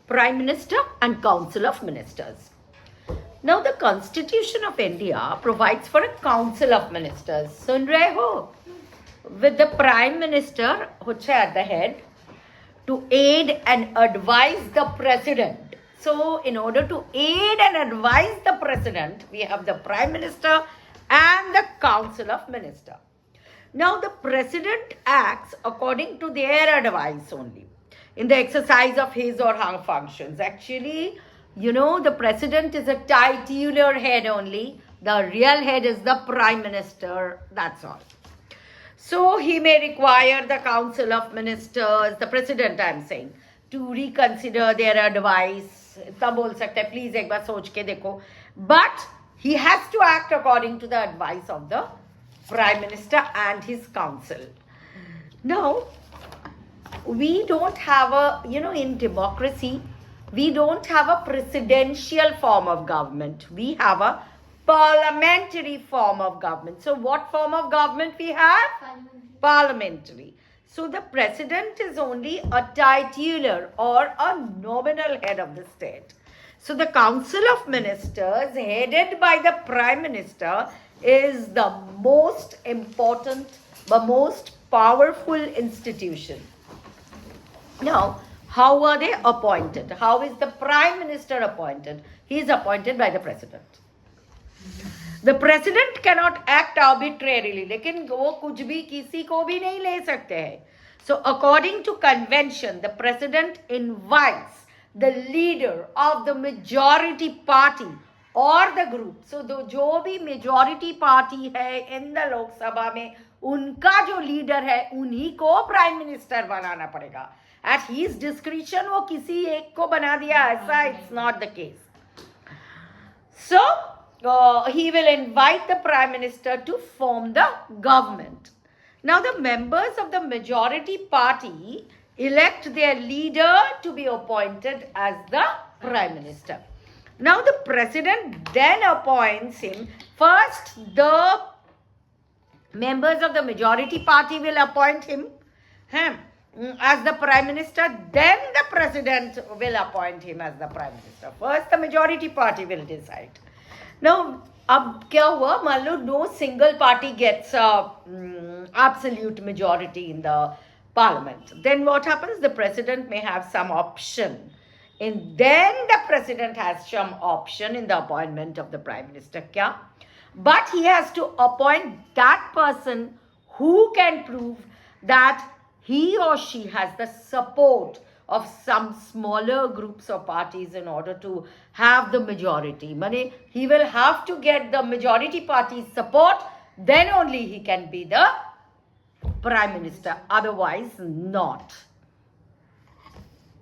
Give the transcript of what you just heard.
Prime Minister and Council of Ministers. Now the Constitution of India provides for a Council of Ministers. Sun rahe ho? With the Prime Minister at the head to aid and advise the President. So in order to aid and advise the President, we have the Prime Minister and the Council of Ministers. Now the President acts according to their advice only in the exercise of his or her functions. Actually, the President is a titular head only. The real head is the Prime Minister. That's all. So he may require the Council of Ministers, the President I'm saying, to reconsider their advice. Itna bol sakta hai, please ek baar soch ke dekho. But he has to act according to the advice of the Prime Minister and his council. Now, we don't have in democracy, we don't have a presidential form of government. We have a parliamentary form of government. So what form of government we have? Parliamentary. So the president is only a titular or a nominal head of the state. So the Council of Ministers, headed by the Prime Minister, is the most important, the most powerful institution. Now, how are they appointed? How is the Prime Minister appointed? He is appointed by the President. The President cannot act arbitrarily, लेकिन वो कुछ भी किसी को भी नहीं ले सकते हैं. So according to convention, the President invites the leader of the majority party or the group. So जो भी majority party है in the Lok Sabha में, उनका जो leader है, उन्हीं को Prime Minister बनाना पड़ेगा. At his discretion वो किसी एक को बना दिया ऐसा, it's not the case. So he will invite the Prime Minister to form the government. Now the members of the majority party elect their leader to be appointed as the Prime Minister. Now the President then appoints him. First, the members of the majority party will appoint him as the Prime Minister. Then the President will appoint him as the Prime Minister. First, the majority party will decide. Now, अब क्या हुआ? मान लो no single party gets absolute majority in the parliament. Then what happens? The President may have some option. And then the President has some option in the appointment of the Prime Minister. Kya? But he has to appoint that person who can prove that he or she has the support of some smaller groups or parties in order to have the majority. Mane, he will have to get the majority party's support, then only he can be the Prime Minister, otherwise not.